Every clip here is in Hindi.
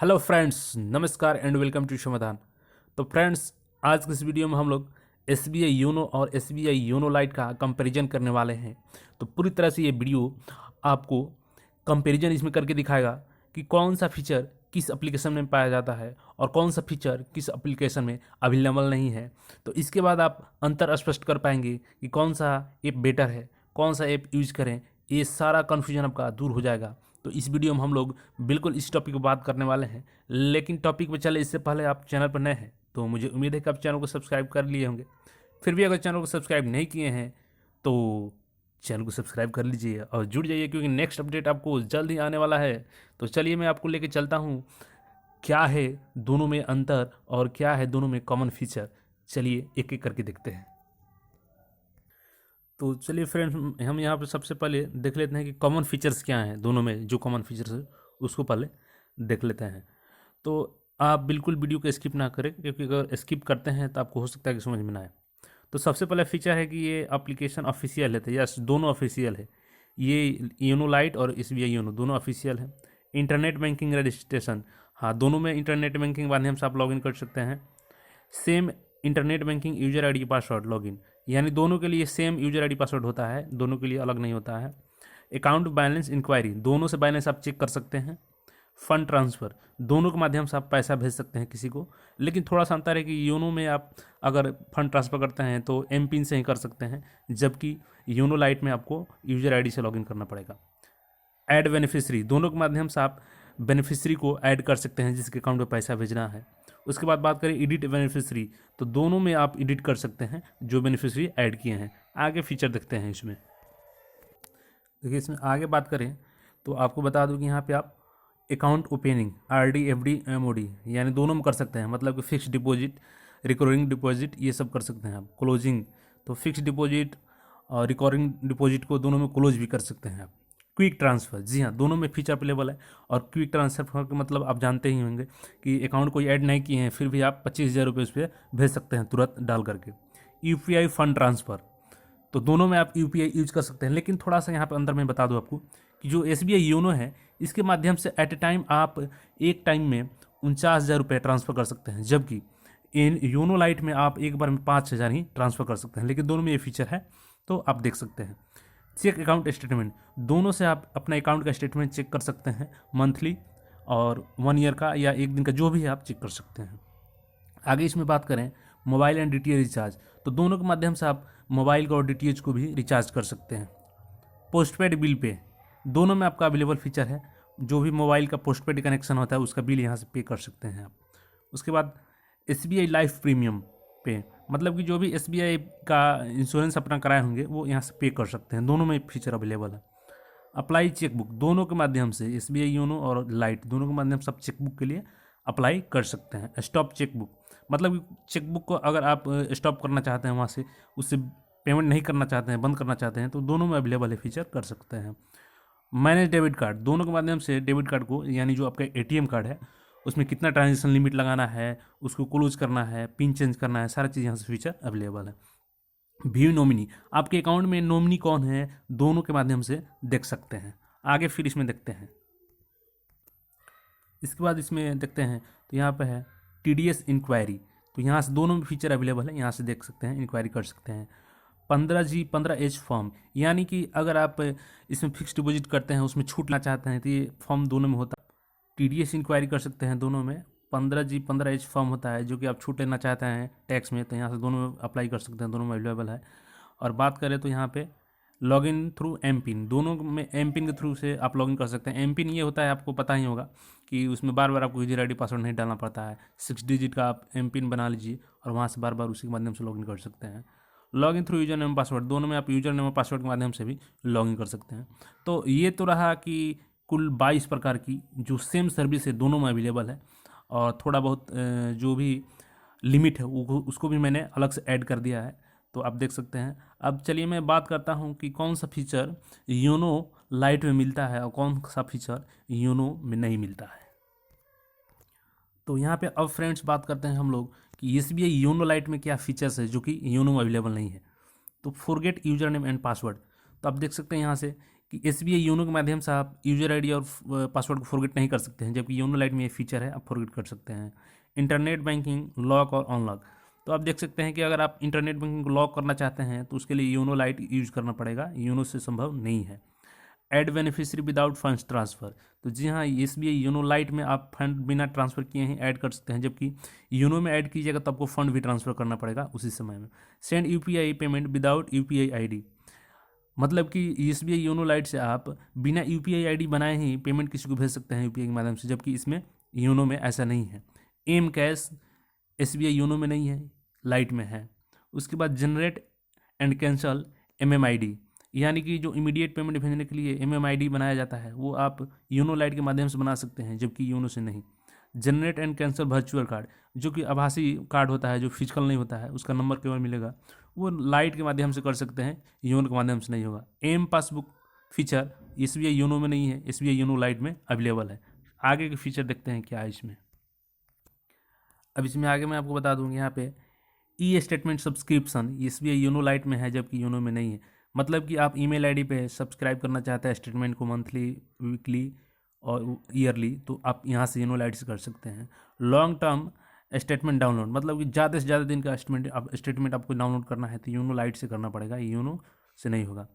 हेलो फ्रेंड्स, नमस्कार एंड वेलकम टू समाधान। तो फ्रेंड्स, आज के इस वीडियो में हम लोग SBI योनो और SBI योनो लाइट का कंपैरिजन करने वाले हैं। तो पूरी तरह से ये वीडियो आपको कंपैरिजन इसमें करके दिखाएगा कि कौन सा फीचर किस एप्लीकेशन में पाया जाता है और कौन सा फीचर किस एप्लीकेशन में अवेलेबल नहीं है। तो इसके बाद आप अंतर स्पष्ट कर पाएंगे कि कौन सा ऐप बेटर है, कौन सा ऐप यूज करें। ये सारा कन्फ्यूजन आपका दूर हो जाएगा। तो इस वीडियो में हम लोग बिल्कुल इस टॉपिक पर बात करने वाले हैं। लेकिन टॉपिक पे चले इससे पहले आप चैनल पर नए हैं तो मुझे उम्मीद है कि आप चैनल को सब्सक्राइब कर लिए होंगे। फिर भी अगर चैनल को सब्सक्राइब नहीं किए हैं तो चैनल को सब्सक्राइब कर लीजिए और जुड़ जाइए, क्योंकि नेक्स्ट अपडेट आपको जल्द ही आने वाला है। तो चलिए मैं आपको लेके चलता हूँ क्या है दोनों में अंतर और क्या है दोनों में कॉमन फीचर। चलिए एक एक करके देखते हैं। तो चलिए फ्रेंड्स, हम यहाँ पे सबसे पहले देख लेते हैं कि कॉमन फीचर्स क्या हैं दोनों में। जो कॉमन फीचर्स है उसको पहले देख लेते हैं। तो आप बिल्कुल वीडियो को स्किप ना करें, क्योंकि अगर स्किप करते हैं तो आपको हो सकता है कि समझ में ना आए। तो सबसे पहला फीचर है कि ये एप्लीकेशन ऑफिशियल है। तो यस, दोनों ऑफिशियल है। ये योनो लाइट और SBI योनो दोनों ऑफिशियल है। इंटरनेट बैंकिंग रजिस्ट्रेशन, हाँ, दोनों में इंटरनेट बैंकिंग माध्यम से आप लॉगिन कर सकते हैं। Same internet banking user ID password login, यानी दोनों के लिए सेम यूजर ID पासवर्ड होता है, दोनों के लिए अलग नहीं होता है। अकाउंट बैलेंस इंक्वायरी, दोनों से बैलेंस आप चेक कर सकते हैं। फंड ट्रांसफ़र, दोनों के माध्यम से आप पैसा भेज सकते हैं किसी को। लेकिन थोड़ा सा अंतर है कि योनो में आप अगर फंड ट्रांसफ़र करते हैं तो M पिन से ही कर सकते हैं, जबकि योनो लाइट में आपको यूजर ID से लॉगिन करना पड़ेगा। ऐड बेनिफिशरी, दोनों के माध्यम से आप बेनिफिशरी को ऐड कर सकते हैं जिसके अकाउंट में पैसा भेजना है। उसके बाद बात करें एडिट बेनिफिशरी, तो दोनों में आप एडिट कर सकते हैं जो बेनिफिशरी ऐड किए हैं। आगे फीचर देखते हैं इसमें। देखिए, इसमें आगे बात करें तो आपको बता दूं कि यहाँ पे आप account opening RD FD MOD यानी दोनों में कर सकते हैं। मतलब कि फिक्स डिपॉजिट, रिकरिंग डिपॉजिट, ये सब कर सकते हैं आप। क्लोजिंग, तो फिक्स डिपॉजिट और रिकरिंग डिपॉजिट को दोनों में क्लोज भी कर सकते हैं आप। क्विक ट्रांसफ़र, जी हाँ, दोनों में फीचर अवेलेबल है। और क्विक ट्रांसफ़र का मतलब आप जानते ही होंगे कि अकाउंट कोई ऐड नहीं किए हैं फिर भी आप 25,000 रुपये उस पर भेज सकते हैं तुरंत डाल करके। UPI फंड ट्रांसफ़र, तो दोनों में आप UPI यूज कर सकते हैं। लेकिन थोड़ा सा यहाँ पर अंदर मैं बता दूँ आपको कि जो SBI योनो है इसके माध्यम से एट ए टाइम आप एक टाइम में 49,000 रुपये ट्रांसफ़र कर सकते हैं, जबकि इन योनो लाइट में आप एक बार में 5,000 ही ट्रांसफ़र कर सकते हैं। लेकिन दोनों में ये फीचर है, तो आप देख सकते हैं। चेक अकाउंट स्टेटमेंट, दोनों से आप अपने अकाउंट का स्टेटमेंट चेक कर सकते हैं, मंथली और 1 ईयर का या एक दिन का, जो भी है आप चेक कर सकते हैं। आगे इसमें बात करें मोबाइल एंड DTH रिचार्ज, तो दोनों के माध्यम से आप मोबाइल का और DTH को भी रिचार्ज कर सकते हैं। पोस्टपेड बिल पे, दोनों में आपका अवेलेबल फीचर है। जो भी मोबाइल का पोस्टपेड कनेक्शन होता है उसका बिल यहाँ से पे कर सकते हैं आप। उसके बाद SBI लाइफ प्रीमियम पे, मतलब कि जो भी SBI का इंश्योरेंस अपना कराए होंगे वो यहाँ से पे कर सकते हैं। दोनों में फीचर अवेलेबल है। अप्लाई चेकबुक, दोनों के माध्यम से SBI योनो और लाइट दोनों के माध्यम से आप चेकबुक के लिए अप्लाई कर सकते हैं। स्टॉप चेकबुक, मतलब कि चेकबुक को अगर आप स्टॉप करना चाहते हैं, वहाँ से उससे पेमेंट नहीं करना चाहते हैं, बंद करना चाहते हैं, तो दोनों में अवेलेबल है, फीचर कर सकते हैं। मैनेज डेबिट कार्ड, दोनों के माध्यम से डेबिट कार्ड को, यानी जो आपका ATM कार्ड है उसमें कितना ट्रांजेक्शन लिमिट लगाना है, उसको क्लोज करना है, पिन चेंज करना है, सारा चीज़ यहाँ से फीचर अवेलेबल है। व्यू नॉमिनी, आपके अकाउंट में नॉमिनी कौन है दोनों के माध्यम से देख सकते हैं। आगे फिर इसमें देखते हैं। इसके बाद इसमें देखते हैं तो यहाँ पे है TDS इंक्वायरी, तो यहाँ से दोनों में फीचर अवेलेबल है, यहाँ से देख सकते हैं, इंक्वायरी कर सकते हैं। 15G 15H फॉर्म, यानी कि अगर आप इसमें फिक्स डिपॉजिट करते हैं उसमें छूटना चाहते हैं तो ये फॉर्म दोनों में होता है। TDS इंक्वायरी कर सकते हैं दोनों में। 15G 15H फॉर्म होता है जो कि आप छूट लेना चाहते हैं टैक्स में, तो यहाँ से दोनों में अप्लाई कर सकते हैं, दोनों में अवेलेबल है। और बात करें तो यहाँ पे लॉगिन थ्रू M पिन, दोनों में M पिन के थ्रू से आप लॉगिन कर सकते हैं। M पिन ये होता है, आपको पता ही होगा कि उसमें बार बार आपको यूजर ID पासवर्ड नहीं डालना पड़ता है। 6 डिजिट का आप M पिन बना लीजिए और वहाँ से बार बार उसी के माध्यम से लॉगिन कर सकते हैं। Login through user name password, दोनों में आप यूजर नेम और पासवर्ड के माध्यम से भी लॉगिन कर सकते हैं। तो ये तो रहा कि कुल 22 प्रकार की जो सेम सर्विस है दोनों में अवेलेबल है। और थोड़ा बहुत जो भी लिमिट है उसको भी मैंने अलग से ऐड कर दिया है, तो आप देख सकते हैं। अब चलिए मैं बात करता हूँ कि कौन सा फीचर योनो लाइट में मिलता है और कौन सा फीचर योनो में नहीं मिलता है। तो यहाँ पे अब फ्रेंड्स बात करते हैं हम लोग कि SBI योनो लाइट में क्या फीचर्स है जो कि योनो में अवेलेबल नहीं है। तो forget user name and password, तो आप देख सकते हैं यहाँ से कि एसबीआई योनो के माध्यम से आप यूजर आईडी और पासवर्ड को फॉरगेट नहीं कर सकते हैं, जबकि योनो लाइट में ये फीचर है, आप फॉरगेट कर सकते हैं। इंटरनेट बैंकिंग लॉक और अनलॉक, तो आप देख सकते हैं कि अगर आप इंटरनेट बैंकिंग को लॉक करना चाहते हैं तो उसके लिए योनो लाइट यूज करना पड़ेगा, योनो से संभव नहीं है। Add beneficiary without funds transfer, तो जी हाँ, एसबीआई योनो लाइट में आप फंड बिना ट्रांसफ़र किए ही ऐड कर सकते हैं, जबकि योनो में ऐड कीजिएगा तो आपको फंड भी ट्रांसफ़र करना पड़ेगा उसी समय में। Send UPI payment without UPI ID, मतलब कि एसबीआई योनो लाइट से आप बिना यूपीआई आईडी बनाए ही पेमेंट किसी को भेज सकते हैं यूपीआई के माध्यम से, जबकि इसमें योनो में ऐसा नहीं है। एम कैश एसबीआई योनो में नहीं है, लाइट में है। उसके बाद जनरेट एंड कैंसल एमएमआईडी, यानी कि जो इमीडिएट पेमेंट भेजने के लिए एमएमआईडी बनाया जाता है वो आप योनो लाइट के माध्यम से बना सकते हैं, जबकि योनो से नहीं। Generate and cancel virtual card, जो कि आभासी कार्ड होता है, जो फिजिकल नहीं होता है, उसका नंबर केवल मिलेगा, वो लाइट के माध्यम से कर सकते हैं, योनो के माध्यम से नहीं होगा। M passbook feature SBI YONO में नहीं है, एसबीआई योनो लाइट में अवेलेबल है। आगे के फीचर देखते हैं क्या है इसमें। अब इसमें आगे मैं आपको बता दूंगी, यहाँ पे e statement subscription SBI YONO lite में है, जबकि योनो में नहीं है। मतलब कि आप ईमेल आईडी पे सब्सक्राइब करना चाहते हैं स्टेटमेंट को, मंथली, वीकली और ईयरली, तो आप यहाँ से योनो लाइट से कर सकते हैं। लॉन्ग टर्म स्टेटमेंट डाउनलोड, मतलब कि ज़्यादा से ज़्यादा दिन का स्टेटमेंट आपको डाउनलोड करना है तो योनो लाइट से करना पड़ेगा, योनो से नहीं होगा।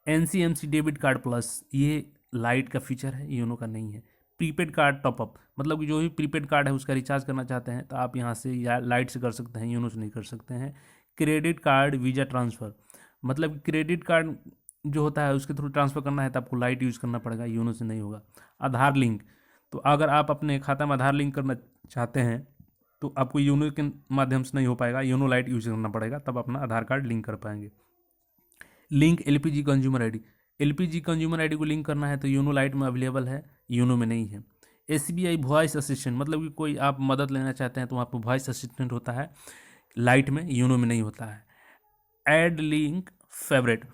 एनसीएमसी डेबिट कार्ड प्लस, ये लाइट का फीचर है, योनो का नहीं है। प्रीपेड कार्ड टॉपअप, मतलब कि जो भी प्रीपेड कार्ड है उसका रिचार्ज करना चाहते हैं तो आप यहाँ से या लाइट से कर सकते हैं, योनो से नहीं कर सकते हैं। क्रेडिट कार्ड वीज़ा ट्रांसफ़र, मतलब कि क्रेडिट कार्ड जो होता है उसके थ्रू ट्रांसफ़र करना है तो आपको लाइट यूज़ करना पड़ेगा, योनो से नहीं होगा। आधार लिंक, तो अगर आप अपने खाता में आधार लिंक करना चाहते हैं तो आपको योनो के माध्यम से नहीं हो पाएगा, योनो लाइट यूज़ करना पड़ेगा, तब अपना आधार कार्ड लिंक कर पाएंगे। Link LPG consumer ID, LPG consumer ID को लिंक करना है तो योनो लाइट में अवेलेबल है, योनो में नहीं है। एसबीआई वॉइस असिस्टेंट, मतलब कि कोई आप मदद लेना चाहते हैं तो वहाँ पर वॉइस असिस्टेंट होता है, लाइट में, योनो में नहीं होता है। ऐड लिंक फेवरेट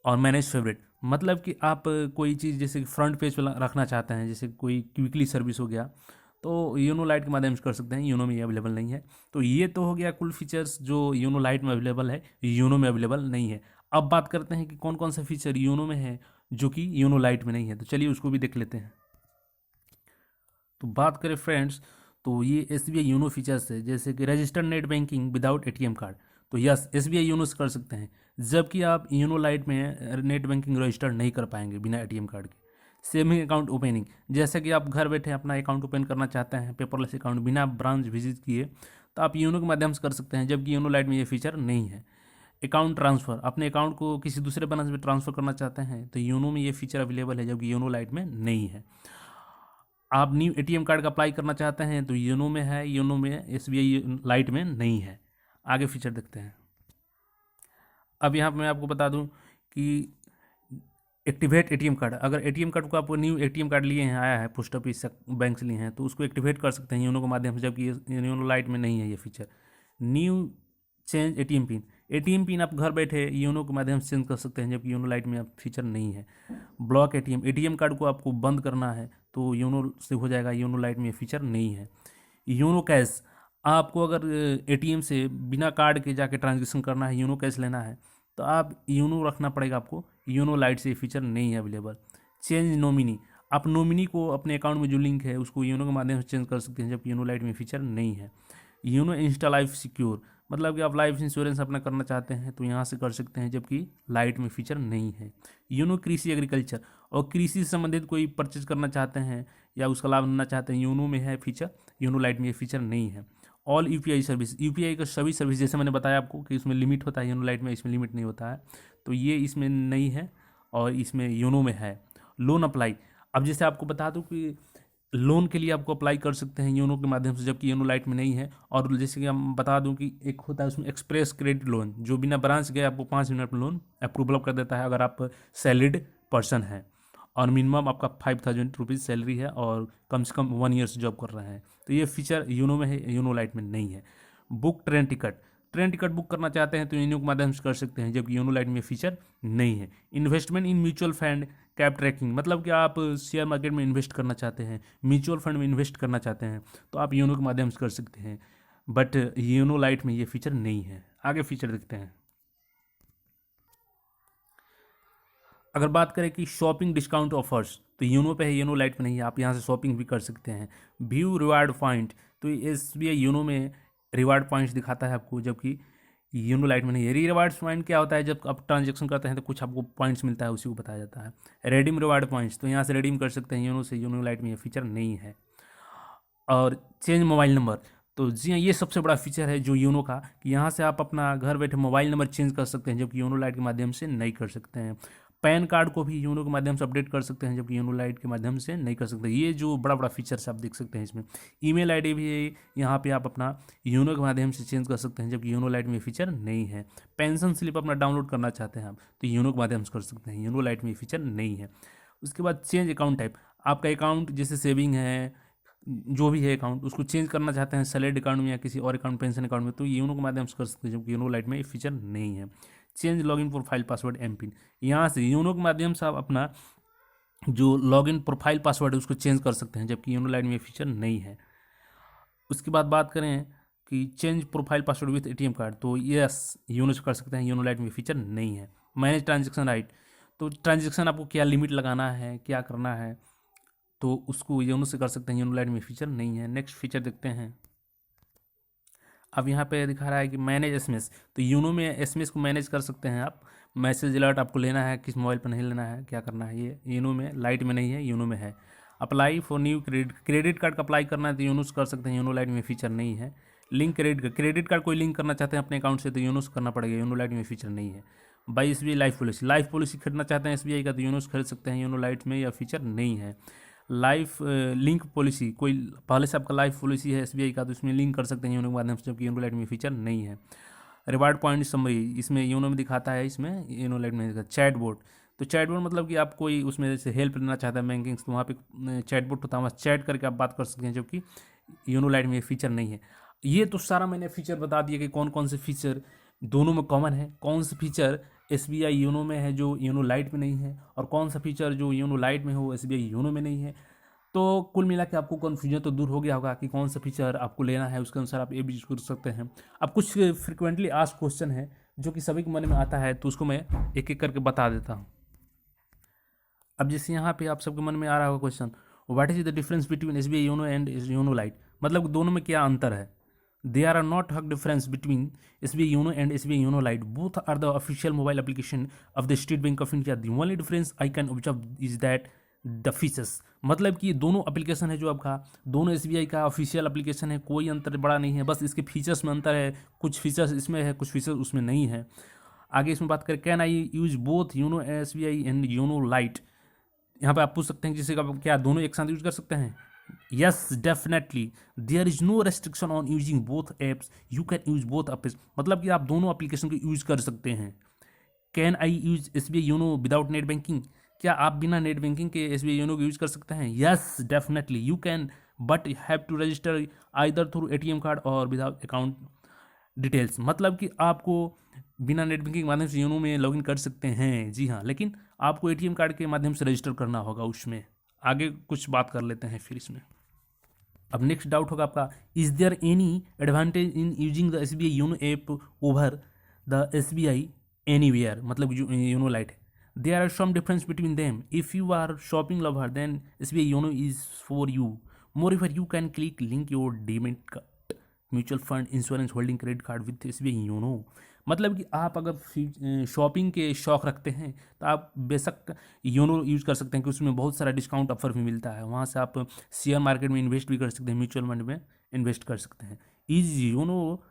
और मैनेज फेवरेट, मतलब कि आप कोई चीज़ जैसे फ्रंट पेज पर रखना चाहते हैं, जैसे कोई क्विकली सर्विस हो गया, तो योनो लाइट के माध्यम से कर सकते हैं, योनो में ये अवेलेबल नहीं है। तो ये तो हो गया कुल फीचर्स जो योनो लाइट में अवेलेबल है, योनो में अवेलेबल नहीं है। अब बात करते हैं कि कौन कौन सा फीचर योनो में है जो कि योनो लाइट में नहीं है, तो चलिए उसको भी देख लेते हैं। तो बात करें फ्रेंड्स, तो ये एसबीआई योनो फीचर्स है, जैसे कि registered net banking without ATM card, तो यस एसबीआई योनो से कर सकते हैं, जबकि आप योनो लाइट में नेट बैंकिंग रजिस्टर्ड नहीं कर पाएंगे बिना एटीएम कार्ड के। सेविंग अकाउंट ओपनिंग, जैसे कि आप घर बैठे अपना अकाउंट ओपन करना चाहते हैं, पेपरलेस अकाउंट बिना ब्रांच विजिट किए, तो आप योनो के माध्यम से कर सकते हैं, जबकि योनो लाइट में ये फीचर नहीं है। अकाउंट ट्रांसफ़र, अपने अकाउंट को किसी दूसरे ब्रांच में ट्रांसफ़र करना चाहते हैं तो योनो में ये फीचर अवेलेबल है, जबकि योनो लाइट में नहीं है। आप न्यू एटीएम कार्ड का अप्लाई करना चाहते हैं तो योनो में है, योनो में एसबीआई लाइट में नहीं है। आगे फीचर देखते हैं। अब यहाँ पे मैं आपको बता दूं कि एक्टिवेट एटीएम कार्ड, अगर एटीएम कार्ड को आप न्यू एटीएम कार्ड लिए हैं, आया है पोस्ट ऑफिस से, बैंक से लिए हैं, तो उसको एक्टिवेट कर सकते हैं योनो के माध्यम से, जबकि योनो लाइट में नहीं है ये feature. New change ATM pin, ATM pin आप घर बैठे योनो के माध्यम से चेंज कर सकते हैं, जबकि योनो लाइट में आप फीचर नहीं है। ब्लॉक एटीएम, एटीएम कार्ड को आपको बंद करना है तो योनो से हो जाएगा, योनो लाइट में ये फीचर नहीं है। योनो कैश, आपको अगर एटीएम से बिना कार्ड के जाके ट्रांजेक्शन करना है, योनो कैश लेना है, तो आप योनो रखना पड़ेगा आपको, योनो लाइट से ये फीचर नहीं है अवेलेबल। चेंज नॉमिनी, आप नॉमिनी को अपने अकाउंट में जो लिंक है उसको योनो के माध्यम से चेंज कर सकते हैं, जबकि योनो लाइट में फीचर नहीं है। योनो इंस्टा लाइफ सिक्योर, मतलब कि आप लाइफ इंश्योरेंस अपना करना चाहते हैं तो यहाँ से कर सकते हैं, जबकि लाइट में फीचर नहीं है। योनो कृषि एग्रीकल्चर, और कृषि से संबंधित कोई परचेज करना चाहते हैं या उसका लाभ लेना चाहते हैं, योनो में है फीचर, योनो लाइट में ये फीचर नहीं है। ऑल यूपीआई सर्विस, यूपीआई का सभी सर्विस, जैसे मैंने बताया आपको कि इसमें लिमिट होता है, योनो लाइट में इसमें लिमिट नहीं होता है, तो ये इसमें नहीं है और इसमें योनो में है। लोन अप्लाई, अब जैसे आपको बता दूं कि लोन के लिए आपको अप्लाई कर सकते हैं योनो के माध्यम से, जबकि योनो लाइट में नहीं है। और जैसे कि हम बता दूं कि एक होता है उसमें एक्सप्रेस क्रेडिट लोन, जो बिना ब्रांच गए आपको 5 मिनट में लोन अप्रूवल कर देता है, अगर आप सैलरीड पर्सन हैं और मिनिमम आपका 5,000 रुपीज़ सैलरी है और कम से कम 1 ईयर से जॉब कर रहे हैं, तो ये फीचर योनो में है, योनो लाइट में नहीं है। Book train ticket, train ticket book करना चाहते हैं तो योनो के माध्यम से कर सकते हैं, जबकि योनो लाइट में फीचर नहीं है। Investment in mutual fund cap tracking, मतलब कि आप शेयर मार्केट में इन्वेस्ट करना चाहते हैं, म्यूचुअल फंड में इन्वेस्ट करना चाहते हैं, तो आप योनो के माध्यम से कर सकते हैं, बट योनो लाइट में ये फीचर नहीं है। आगे फीचर देखते हैं। अगर बात करें कि शॉपिंग डिस्काउंट ऑफर्स, तो यूनो पे है, यूनो लाइट पे नहीं है, आप यहाँ से शॉपिंग भी कर सकते हैं। व्यू रिवार्ड पॉइंट, तो एस बी आई यूनो में रिवार्ड पॉइंट्स दिखाता है आपको, जबकि यूनो लाइट में नहीं है। रिवार्ड पॉइंट क्या होता है, जब आप ट्रांजेक्शन करते हैं तो कुछ आपको पॉइंट्स मिलता है, उसी को बताया जाता है। रेडीम रिवार्ड पॉइंट्स, तो यहाँ से रिडीम कर सकते हैं यूनो से, यूनो लाइट में ये फीचर नहीं है। और चेंज मोबाइल नंबर, तो जी हाँ, ये सबसे बड़ा फीचर है जो यूनो का, कि यहाँ से आप अपना घर बैठे मोबाइल नंबर चेंज कर सकते हैं, जबकि यूनो लाइट के माध्यम से नहीं कर सकते हैं। पैन कार्ड को भी यूनो के माध्यम से अपडेट कर सकते हैं, जबकि यूनो लाइट के माध्यम से नहीं कर सकते। ये जो बड़ा बड़ा फीचर्स आप देख सकते हैं इसमें। ईमेल आईडी भी यहाँ पे आप अपना यूनो के माध्यम से चेंज कर सकते हैं, जबकि यूनो लाइट में फीचर नहीं है। पेंशन स्लिप अपना डाउनलोड करना चाहते हैं आप, तो यूनो के माध्यम से कर सकते हैं, यूनो लाइट में फीचर नहीं है। उसके बाद चेंज अकाउंट टाइप, आपका अकाउंट जैसे सेविंग है, जो भी है अकाउंट, उसको चेंज करना चाहते हैं सैलरी अकाउंट में या किसी और अकाउंट, पेंशन अकाउंट में, तो यूनो के माध्यम से कर सकते हैं, जबकि यूनो लाइट में ये फीचर नहीं है। Change login profile password M PIN, यहाँ से यूनो के माध्यम से आप अपना जो लॉगिन प्रोफाइल पासवर्ड है उसको चेंज कर सकते हैं, जबकि यूनो लाइट में ये फीचर नहीं है। उसके बाद बात करें कि change profile password with ATM card, तो यस यूनो से कर सकते हैं, यूनो लाइट में फीचर नहीं है। मैनेज ट्रांजेक्शन राइट, तो ट्रांजेक्शन आपको क्या लिमिट लगाना है, क्या करना है, तो उसको यूनो से कर सकते हैं, यूनो लाइट में फीचर नहीं है। नेक्स्ट फीचर देखते हैं। अब यहाँ पे दिखा रहा है कि मैनेज एसएमएस, तो यूनो में एसएमएस को मैनेज कर सकते हैं आप। मैसेज अलर्ट आपको लेना है, किस मोबाइल पर नहीं लेना है, क्या करना है, ये यूनो में, लाइट में नहीं है, यूनो में है। Apply for new credit card का अप्लाई करना है तो यूनो से कर सकते हैं, यूनो लाइट में फीचर नहीं है। लिंक क्रेडिट कार्ड कोई लिंक करना चाहते हैं अपने अकाउंट से, तो यूनो से करना पड़ेगा, यूनो लाइट में फीचर नहीं है। Buy S B I life policy खरीदना चाहते हैं एस बी आई का, तो यूनो से खरीद सकते हैं, यूनो लाइट में या फीचर नहीं है। लाइफ लिंक पॉलिसी, कोई पहले से आपका लाइफ पॉलिसी है एसबीआई का, तो इसमें लिंक कर सकते हैं यूनो के माध्यम से, जबकि यूनो लाइट में फीचर नहीं है। रिवार्ड पॉइंट समरी, इसमें यूनो में दिखाता है, इसमें यूनो लाइट में दिखाता। चैट बोर्ड, तो चैट बोर्ड मतलब कि आप कोई उसमें जैसे हेल्प लेना चाहता है बैंकिंग, तो वहाँ पे चैट बोर्ड होता है, वहाँ चैट करके आप बात कर सकते हैं, जबकि यूनो लाइट में फीचर नहीं है। ये तो सारा मैंने फीचर बता दिया कि कौन कौन से फीचर दोनों में कॉमन है, कौन सा फीचर एसबीआई यूनो में है जो यूनो लाइट में नहीं है, और कौन सा फीचर जो यूनो लाइट में हो एसबीआई यूनो में नहीं है। तो कुल मिला के आपको कन्फ्यूजन तो दूर हो गया होगा कि कौन सा फीचर आपको लेना है, उसके अनुसार आप ये भी यूज कर सकते हैं। अब कुछ फ्रिक्वेंटली आस्क्ड क्वेश्चन है जो कि सभी के मन में आता है, तो उसको मैं एक एक करके बता देता हूँ। अब जैसे यहाँ पे आप सबके मन में आ रहा होगा question, what is the difference between SBI YONO and YONO lite, मतलब दोनों में क्या अंतर है। There are not hug difference between SBI Uno and SBI Uno Lite. Both are the official mobile application of the State Bank of India. The only difference I can observe is that the features. मतलब कि ये दोनों एप्लीकेशन है जो आपका, दोनों एसबीआई का ऑफिशियल एप्लीकेशन है, कोई अंतर बड़ा नहीं है, बस इसके फीचर्स में अंतर है, कुछ फीचर्स इसमें है, कुछ फीचर्स उसमें नहीं है। आगे इसमें बात करें, can I use both YONO SBI and YONO lite, यहाँ पे आप पूछ सकते हैं जिसे का क्या दोनों एक साथ यूज कर सकते हैं। Yes, definitely. There is no restriction on using both apps. You can use both apps. मतलब कि आप दोनों एप्लीकेशन को यूज कर सकते हैं। Can I use S B I YONO without net banking, क्या आप बिना नेट बैंकिंग के एस बी आई यूनो को यूज कर सकते हैं। Yes definitely you can, but have to register either through ATM card और विदाउट अकाउंट डिटेल्स, मतलब कि आपको बिना नेट बैंकिंग के माध्यम से यूनो में लॉगिन कर सकते हैं, जी हाँ, लेकिन आपको एटीएम कार्ड के माध्यम से रजिस्टर करना होगा उसमें। आगे कुछ बात कर लेते हैं फिर इसमें। अब नेक्स्ट डाउट होगा आपका, is there any advantage in using the S B I YONO app over the S B I anywhere, मतलब यूनो लाइट है। There are some difference between them, if you are shopping lover then S B I YONO is for you, more इफर you can click link your demat card, mutual fund, insurance holding credit card with S B I YONO. मतलब कि आप अगर शॉपिंग के शौक रखते हैं तो आप बेशक योनो यूज कर सकते हैं, कि उसमें बहुत सारा डिस्काउंट ऑफर भी मिलता है, वहाँ से आप शेयर मार्केट में इन्वेस्ट भी कर सकते हैं, म्यूचुअल फंड में इन्वेस्ट कर सकते हैं। Is YONO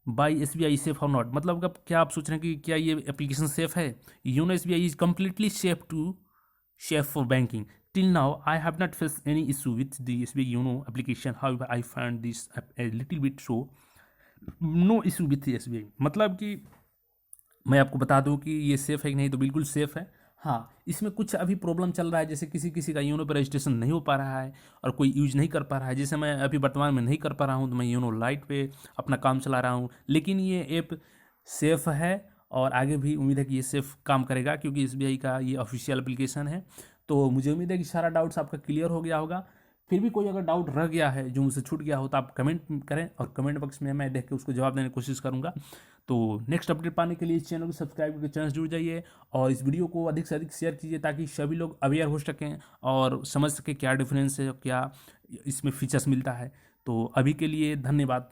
by S B I safe और नॉट, मतलब अब क्या आप सोच रहे हैं कि क्या ये एप्लीकेशन सेफ है। YONO S B I is completely safe for banking. Till now, I have not faced any issue with the SBI Yono application. However, I find this app a little bit so no issue with SBI, मतलब कि मैं आपको बता दूं कि ये सेफ़ है कि नहीं, तो बिल्कुल सेफ़ है। हाँ, इसमें कुछ अभी प्रॉब्लम चल रहा है, जैसे किसी किसी का यूनो पर रजिस्ट्रेशन नहीं हो पा रहा है और कोई यूज नहीं कर पा रहा है, जैसे मैं अभी वर्तमान में नहीं कर पा रहा हूँ, तो मैं यूनो लाइट पे अपना काम चला रहा हूँ। लेकिन ये ऐप सेफ़ है और आगे भी उम्मीद है कि ये सेफ़ काम करेगा, क्योंकि एसबीआई का ये ऑफिशियल एप्लीकेशन है। तो मुझे उम्मीद है कि सारा डाउट्स आपका क्लियर हो गया होगा। फिर भी कोई अगर डाउट रह गया है जो मुझसे छूट गया हो तो आप कमेंट करें, और कमेंट बॉक्स में मैं देख के उसको जवाब देने की कोशिश करूँगा। तो नेक्स्ट अपडेट पाने के लिए इस चैनल को सब्सक्राइब करके चैनल से जुड़ जाइए और इस वीडियो को अधिक से अधिक शेयर कीजिए ताकि सभी लोग अवेयर हो सकें और समझ सकें क्या डिफरेंस है, क्या इसमें फीचर्स मिलता है। तो अभी के लिए धन्यवाद।